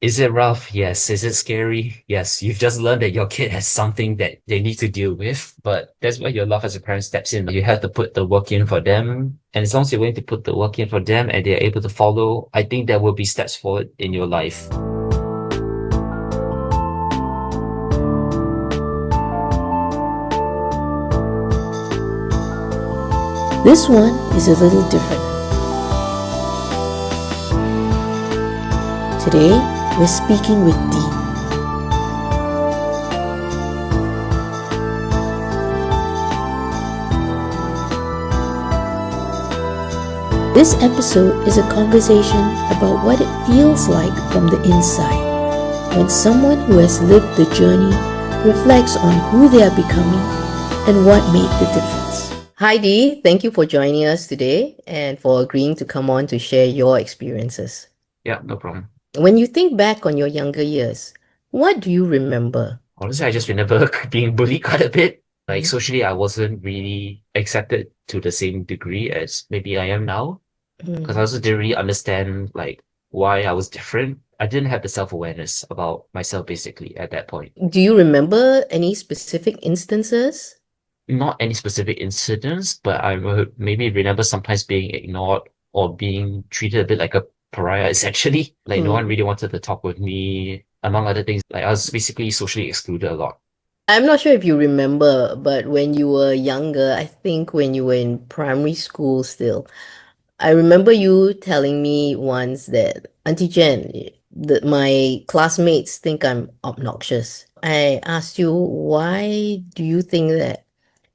Is it rough? Yes. Is it scary? Yes. You've just learned that your kid has something that they need to deal with, but that's where your love as a parent steps in. You have to put the work in for them. And as long as you're willing to put the work in for them and they're able to follow, I think there will be steps forward in your life. This one is a little different. Today, we're speaking with Dee. This episode is a conversation about what it feels like from the inside when someone who has lived the journey reflects on who they are becoming and what made the difference. Hi Dee, thank you for joining us today and for agreeing to come on to share your experiences. Yeah, no problem. When you think back on your younger years, what do you remember? Honestly, I just remember being bullied quite a bit. Like socially, I wasn't really accepted to the same degree as maybe I am now. Because I also didn't really understand like why I was different. I didn't have the self-awareness about myself basically at that point. Do you remember any specific instances? Not any specific incidents, but I would maybe remember sometimes being ignored or being treated a bit like a pariah essentially. Like no one really wanted to talk with me, among other things. Like I was basically socially excluded a lot. I'm not sure if you remember, but when you were younger, I think when you were in primary school still, I remember you telling me once that Auntie Jen, that my classmates think I'm obnoxious. I asked you, why do you think that?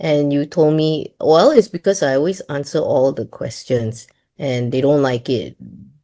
And you told me, well, it's because I always answer all the questions and they don't like it.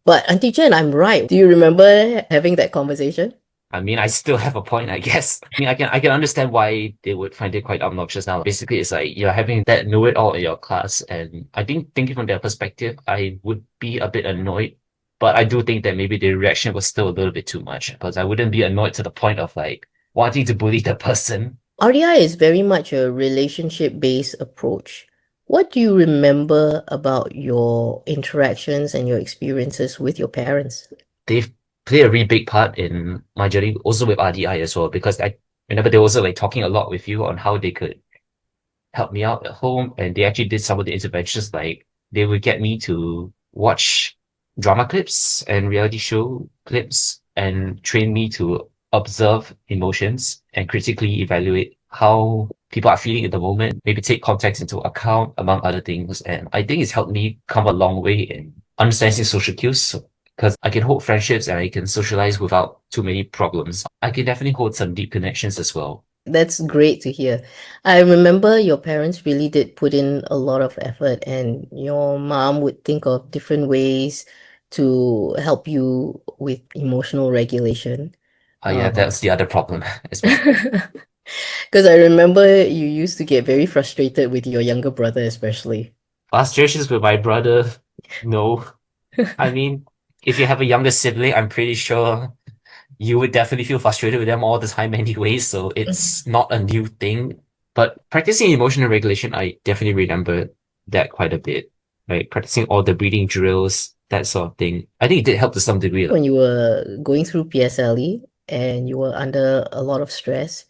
But Auntie Jen, I'm right. Do you remember having that conversation? I mean, I still have a point, I guess. I mean, I can understand why they would find it quite obnoxious now. Basically, it's like you're having that know-it-all in your class, and I think thinking from their perspective, I would be a bit annoyed. But I do think that maybe the reaction was still a little bit too much, because I wouldn't be annoyed to the point of like wanting to bully the person. RDI is very much a relationship-based approach. What do you remember about your interactions and your experiences with your parents? They've played a really big part in my journey, also with RDI as well, because I remember they were also like talking a lot with you on how they could help me out at home, and they actually did some of the interventions. Like they would get me to watch drama clips and reality show clips and train me to observe emotions and critically evaluate how people are feeling at the moment, maybe take context into account, among other things. And I think it's helped me come a long way in understanding social cues because I can hold friendships and I can socialize without too many problems. I can definitely hold some deep connections as well. That's great to hear. I remember your parents really did put in a lot of effort, and your mom would think of different ways to help you with emotional regulation. Yeah, that's the other problem as well. Because I remember you used to get very frustrated with your younger brother, especially. Frustrations with my brother, no. I mean, if you have a younger sibling, I'm pretty sure you would definitely feel frustrated with them all the time anyways, so it's not a new thing. But practicing emotional regulation, I definitely remember that quite a bit. Like practicing all the breathing drills, that sort of thing. I think it did help to some degree. When you were going through PSLE and you were under a lot of stress,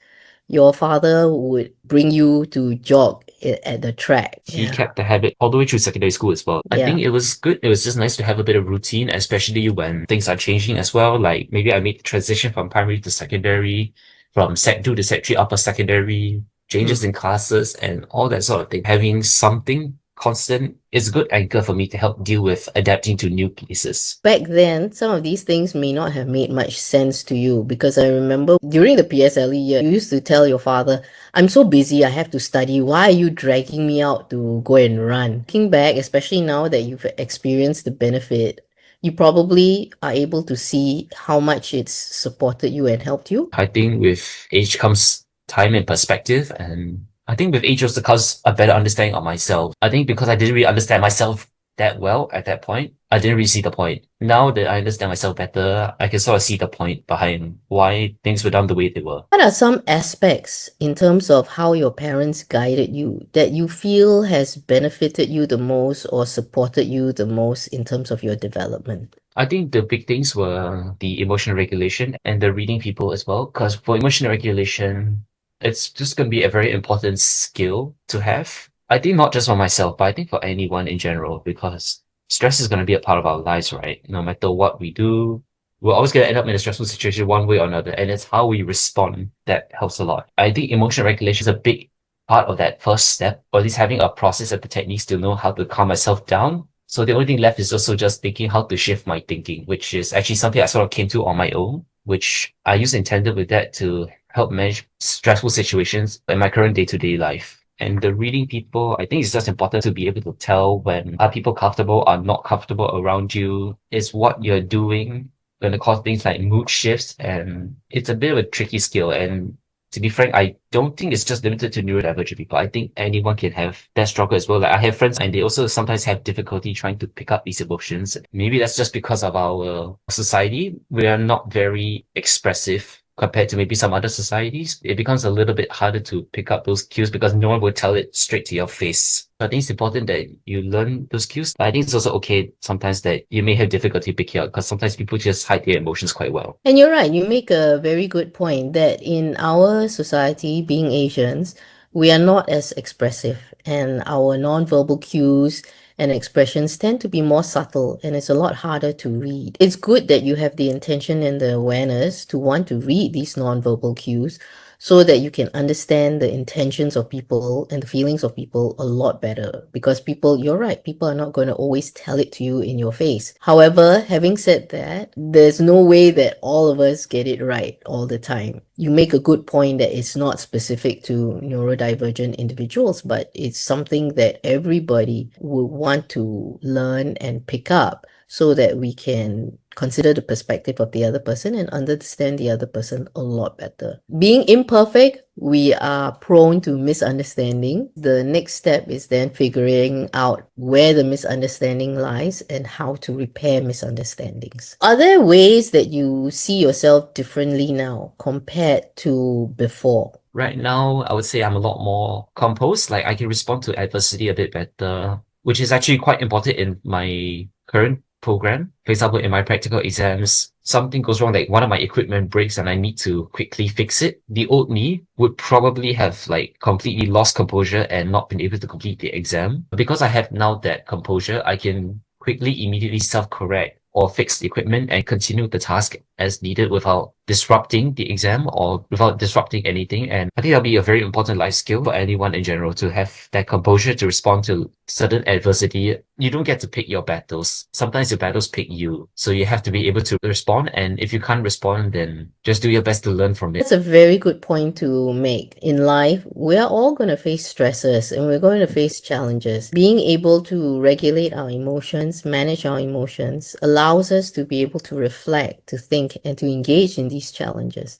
your father would bring you to jog at the track. He kept the habit all the way through secondary school as well. I think it was good. It was just nice to have a bit of routine, especially when things are changing as well. Like maybe I made the transition from primary to secondary, from Sec 2 to Sec 3 upper secondary, changes in classes and all that sort of thing. Having something constant is a good anchor for me to help deal with adapting to new places. Back then, some of these things may not have made much sense to you because I remember during the PSLE year, you used to tell your father, I'm so busy, I have to study. Why are you dragging me out to go and run? Looking back, especially now that you've experienced the benefit, you probably are able to see how much it's supported you and helped you. I think with age comes time and perspective, and I think with age also comes a better understanding of myself. I think because I didn't really understand myself that well at that point, I didn't really see the point. Now that I understand myself better, I can sort of see the point behind why things were done the way they were. What are some aspects in terms of how your parents guided you that you feel has benefited you the most or supported you the most in terms of your development? I think the big things were the emotional regulation and the reading people as well. Because for emotional regulation, it's just going to be a very important skill to have. I think not just for myself, but I think for anyone in general, because stress is going to be a part of our lives, right? No matter what we do, we're always going to end up in a stressful situation one way or another. And it's how we respond that helps a lot. I think emotional regulation is a big part of that first step, or at least having a process of the techniques to know how to calm myself down. So the only thing left is also just thinking how to shift my thinking, which is actually something I sort of came to on my own, which I use in tandem with that to help manage stressful situations in my current day-to-day life. And the reading people, I think it's just important to be able to tell when are people comfortable or not comfortable around you. Is what you're doing going to cause things like mood shifts? And it's a bit of a tricky skill. And to be frank, I don't think it's just limited to neurodivergent people. I think anyone can have that struggle as well. Like I have friends and they also sometimes have difficulty trying to pick up these emotions. Maybe that's just because of our society. We are not very expressive compared to maybe some other societies. It becomes a little bit harder to pick up those cues because no one will tell it straight to your face. So I think it's important that you learn those cues. But I think it's also okay sometimes that you may have difficulty picking up because sometimes people just hide their emotions quite well. And you're right, you make a very good point that in our society, being Asians, we are not as expressive, and our non-verbal cues and expressions tend to be more subtle, and it's a lot harder to read. It's good that you have the intention and the awareness to want to read these non-verbal cues so that you can understand the intentions of people and the feelings of people a lot better. Because people, you're right, people are not going to always tell it to you in your face. However, having said that, there's no way that all of us get it right all the time. You make a good point that it's not specific to neurodivergent individuals, but it's something that everybody would want to learn and pick up so that we can consider the perspective of the other person and understand the other person a lot better. Being imperfect, we are prone to misunderstanding. The next step is then figuring out where the misunderstanding lies and how to repair misunderstandings. Are there ways that you see yourself differently now compared to before? Right now, I would say I'm a lot more composed. Like I can respond to adversity a bit better, which is actually quite important in my current program. For example, in my practical exams, something goes wrong, like one of my equipment breaks and I need to quickly fix it. The old me would probably have like completely lost composure and not been able to complete the exam. Because I have now that composure, I can quickly, immediately self-correct or fix the equipment and continue the task as needed without disrupting the exam or without disrupting anything. And I think that'll be a very important life skill for anyone in general to have that composure to respond to certain adversity. You don't get to pick your battles. Sometimes your battles pick you. So you have to be able to respond. And if you can't respond, then just do your best to learn from it. That's a very good point to make. In life, we're all going to face stresses and we're going to face challenges. Being able to regulate our emotions, manage our emotions, allows us to be able to reflect, to think, and to engage in these challenges.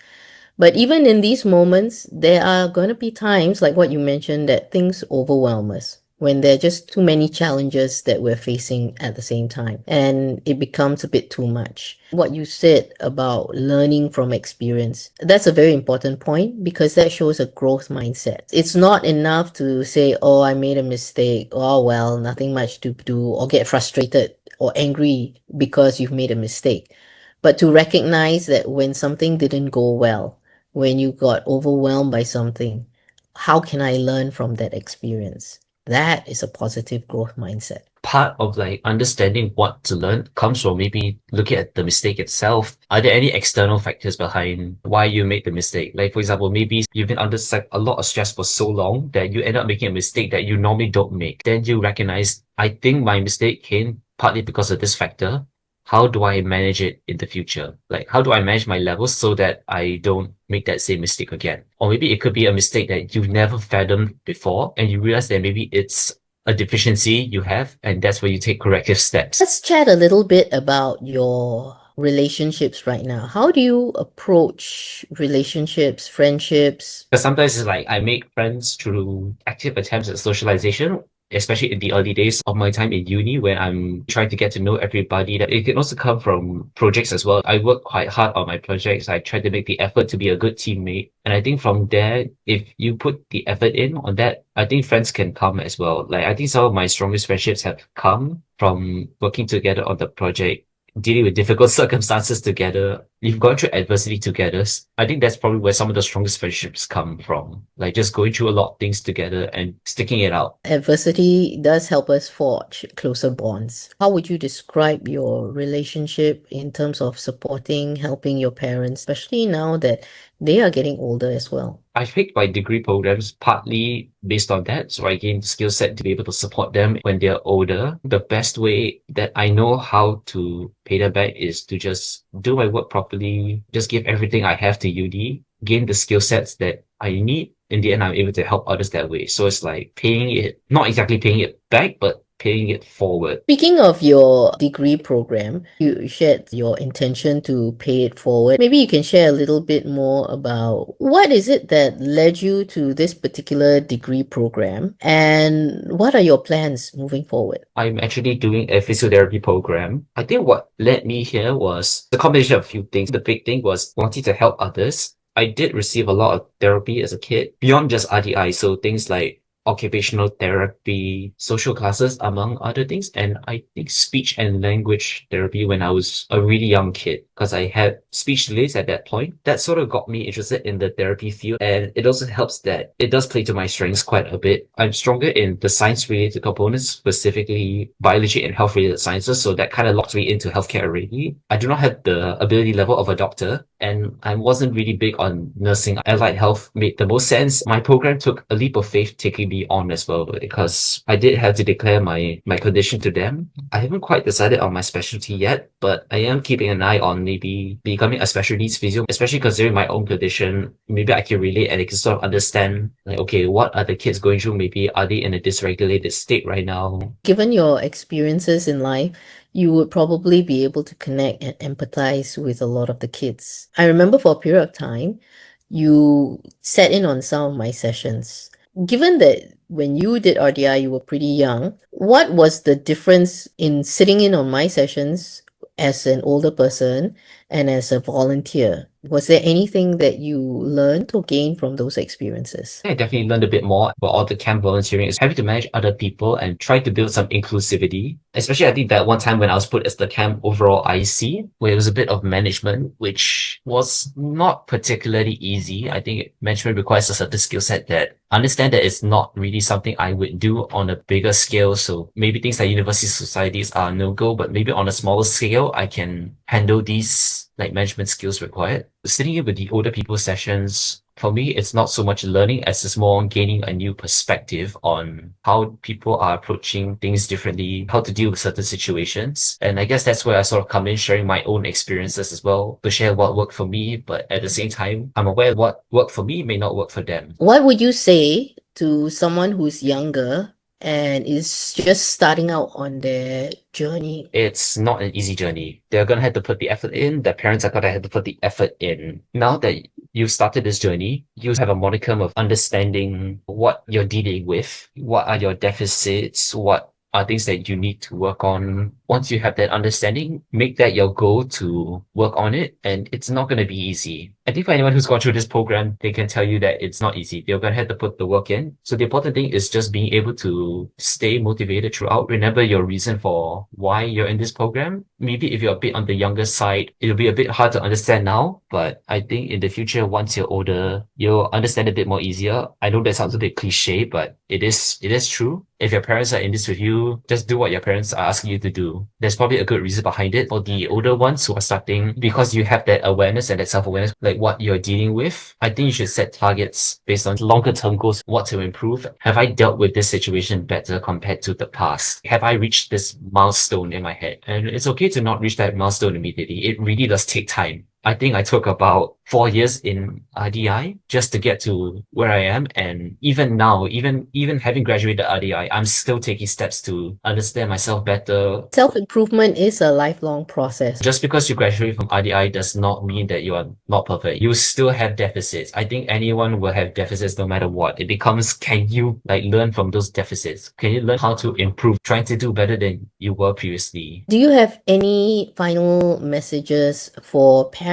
But even in these moments, there are going to be times, like what you mentioned, that things overwhelm us when there are just too many challenges that we're facing at the same time, and it becomes a bit too much. What you said about learning from experience, that's a very important point because that shows a growth mindset. It's not enough to say, oh, I made a mistake, oh, well, nothing much to do, or get frustrated or angry because you've made a mistake. But to recognize that when something didn't go well, when you got overwhelmed by something, how can I learn from that experience? That is a positive growth mindset. Part of like understanding what to learn comes from maybe looking at the mistake itself. Are there any external factors behind why you made the mistake? Like, for example, maybe you've been under a lot of stress for so long that you end up making a mistake that you normally don't make. Then you recognize, I think my mistake came partly because of this factor. How do I manage it in the future? Like, how do I manage my levels so that I don't make that same mistake again? Or maybe it could be a mistake that you've never fathomed before and you realize that maybe it's a deficiency you have, and that's where you take corrective steps. Let's chat a little bit about your relationships right now. How do you approach relationships, friendships? Because sometimes it's like I make friends through active attempts at socialization, especially in the early days of my time in uni when I'm trying to get to know everybody. That it can also come from projects as well. I work quite hard on my projects. I try to make the effort to be a good teammate. And I think from there, if you put the effort in on that, I think friends can come as well. Like I think some of my strongest friendships have come from working together on the project. dealing with difficult circumstances together. You've gone through adversity together. I think that's probably where some of the strongest friendships come from. Like just going through a lot of things together and sticking it out. Adversity does help us forge closer bonds. How would you describe your relationship in terms of supporting, helping your parents, especially now that they are getting older as well? I picked my degree programs partly based on that. So I gained the skill set to be able to support them when they're older. The best way that I know how to pay them back is to just do my work properly, just give everything I have to uni, gain the skill sets that I need. In the end, I'm able to help others that way. So it's like paying it, not exactly paying it back, but paying it forward. Speaking of your degree program, you shared your intention to pay it forward. Maybe you can share a little bit more about what is it that led you to this particular degree program and what are your plans moving forward? I'm actually doing a physiotherapy program. I think what led me here was the combination of a few things. The big thing was wanting to help others. I did receive a lot of therapy as a kid beyond just RDI. So things like occupational therapy, social classes, among other things. And I think speech and language therapy when I was a really young kid, because I had speech delays at that point. That sort of got me interested in the therapy field. And it also helps that it does play to my strengths quite a bit. I'm stronger in the science related components, specifically biology and health related sciences. So that kind of locked me into healthcare already. I do not have the ability level of a doctor, and I wasn't really big on nursing. Allied health made the most sense. My program took a leap of faith taking me on as well, because I did have to declare my condition to them. I haven't quite decided on my specialty yet, but I am keeping an eye on maybe becoming a special needs physio, especially considering my own condition. Maybe I can relate and I can sort of understand, like, okay, what are the kids going through? Maybe are they in a dysregulated state right now? Given your experiences in life, you would probably be able to connect and empathize with a lot of the kids. I remember for a period of time, you sat in on some of my sessions. Given that when you did RDI, you were pretty young, what was the difference in sitting in on my sessions as an older person and as a volunteer? Was there anything that you learned or gained from those experiences? I definitely learned a bit more about all the camp volunteering is having to manage other people and try to build some inclusivity. Especially, I think that one time when I was put as the camp overall IC, where it was a bit of management, which was not particularly easy. I think management requires a certain skill set that understand that it's not really something I would do on a bigger scale. So maybe things like university societies are no go, but maybe on a smaller scale, I can handle these like management skills required. Sitting in with the older people sessions, for me, it's not so much learning as it's more gaining a new perspective on how people are approaching things differently, how to deal with certain situations. And I guess that's where I sort of come in, sharing my own experiences as well, to share what worked for me. But at the same time, I'm aware what worked for me may not work for them. What would you say to someone who's younger and is just starting out on their journey? It's not an easy journey. They're gonna have to put the effort in. Their parents are gonna have to put the effort in. Now that you've started this journey, you have a modicum of understanding what you're dealing with, what are your deficits, what are things that you need to work on. Once you have that understanding, make that your goal to work on it. And it's not going to be easy. I think for anyone who's gone through this program, they can tell you that it's not easy. They're going to have to put the work in. So the important thing is just being able to stay motivated throughout. Remember your reason for why you're in this program. Maybe if you're a bit on the younger side, it'll be a bit hard to understand now. But I think in the future, once you're older, you'll understand a bit more easier. I know that sounds a bit cliche, but it is true. If your parents are in this with you, just do what your parents are asking you to do. There's probably a good reason behind it. For the older ones who are starting, because you have that awareness and that self-awareness, like what you're dealing with, I think you should set targets based on longer term goals, what to improve. Have I dealt with this situation better compared to the past? Have I reached this milestone in my head? And it's okay to not reach that milestone immediately. It really does take time. I think I took about 4 years in RDI just to get to where I am. And even now, even having graduated RDI, I'm still taking steps to understand myself better. Self-improvement is a lifelong process. Just because you graduate from RDI does not mean that you are not perfect. You still have deficits. I think anyone will have deficits no matter what. It becomes, can you like learn from those deficits? Can you learn how to improve, trying to do better than you were previously? Do you have any final messages for parents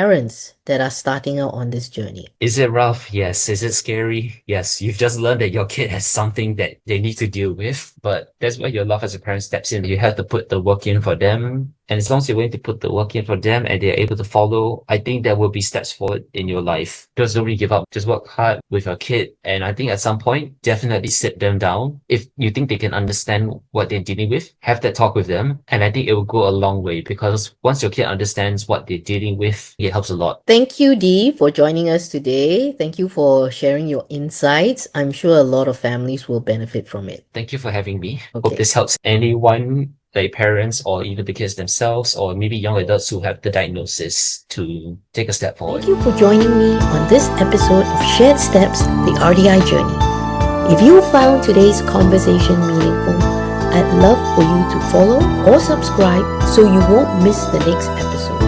that are starting out on this journey? Is it rough? Yes. Is it scary? Yes. You've just learned that your kid has something that they need to deal with, but that's where your love as a parent steps in. You have to put the work in for them. And as long as you're willing to put the work in for them and they're able to follow, I think there will be steps forward in your life. Just don't really give up. Just work hard with your kid. And I think at some point, definitely sit them down. If you think they can understand what they're dealing with, have that talk with them. And I think it will go a long way, because once your kid understands what they're dealing with, it helps a lot. Thank you, Dee, for joining us today. Thank you for sharing your insights. I'm sure a lot of families will benefit from it. Thank you for having me. Okay. Hope this helps anyone, like parents or even the kids themselves, or maybe young adults who have the diagnosis, to take a step forward. Thank you for joining me on this episode of Shared Steps, the RDI Journey. If you found today's conversation meaningful, I'd love for you to follow or subscribe so you won't miss the next episode.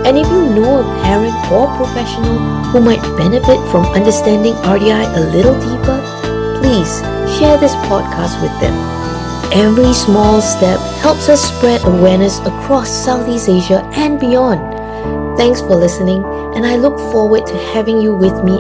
And if you know a parent or professional who might benefit from understanding RDI a little deeper, please share this podcast with them. Every small step helps us spread awareness across Southeast Asia and beyond. Thanks for listening, and I look forward to having you with me